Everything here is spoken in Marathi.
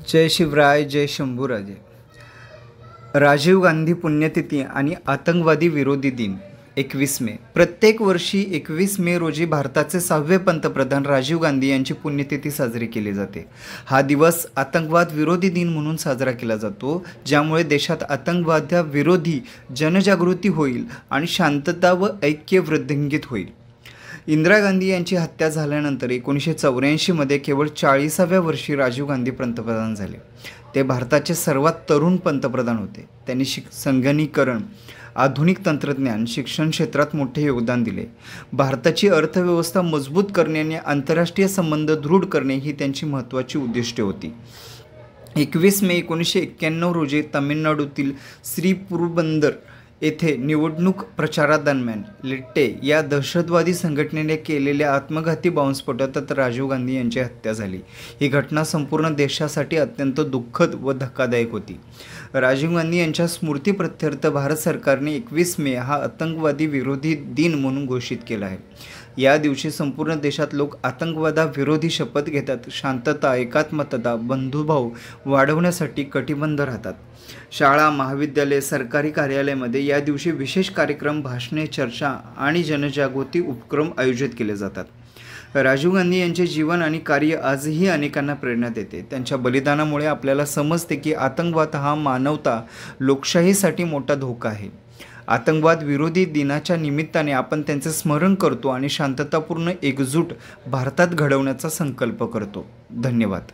जय शिवराय, जय शंभूराजे। राजीव गांधी पुण्यतिथी आणि आतंकवादी विरोधी दिन 21 मे। प्रत्येक वर्षी 21 मे रोजी भारताचे 6वे पंतप्रधान राजीव गांधी यांची पुण्यतिथी साजरी केली जाते। हा दिवस आतंकवाद विरोधी दिन म्हणून साजरा केला जातो, ज्यामुळे देशात आतंकवादाविरोधी जनजागृती होईल आणि शांतता व ऐक्य वृद्धिंगित होईल। इंदिरा गांधी यांची हत्या झाल्यानंतर 1984 मध्ये केवळ 40व्या वर्षी राजीव गांधी पंतप्रधान झाले। ते भारताचे सर्वात तरुण पंतप्रधान होते। त्यांनी संगणकीकरण, आधुनिक तंत्रज्ञान, शिक्षण क्षेत्रात मोठे योगदान दिले। भारताची अर्थव्यवस्था मजबूत करणे आणि आंतरराष्ट्रीय संबंध दृढ करणे ही त्यांची महत्त्वाची उद्दिष्टे होती। 21 मे 1991 रोजी तामिळनाडूतील श्रीपुरबंदर येथे निवडणूक प्रचारादरम्यान लिट्टे या दहशतवादी संघटनेने केलेल्या आत्मघाती बॉम्बस्फोटात राजीव गांधी यांची हत्या झाली। ही घटना संपूर्ण देशासाठी अत्यंत दुःखद व धक्कादायक होती। राजीव गांधी यांच्या स्मृतीप्रित्यर्थ भारत सरकारने 21 मे हा आतंकवादी विरोधी दिन म्हणून घोषित केला आहे। या दिवशी संपूर्ण देशात लोक आतंकवादाविरोधी शपथ घेतात, शांतता, एकात्मता, बंधुभाव वाढवण्यासाठी कटिबद्ध राहतात। शाळा, महाविद्यालय, सरकारी कार्यालयामध्ये या दिवशी विशेष कार्यक्रम, भाषणे, चर्चा आणि जनजागृती उपक्रम आयोजित केले जातात। राजीव गांधी यांचे जीवन आणि कार्य आजही अनेकांना प्रेरणा देते। त्यांच्या बलिदानामुळे आपल्याला समजते की आतंकवाद हा मानवता, लोकशाहीसाठी मोठा धोका आहे। आतंकवाद विरोधी दिनाच्या निमित्ताने आपण त्यांचे स्मरण करतो आणि शांततापूर्ण एकजूट भारतात घडवण्याचा संकल्प करतो। धन्यवाद।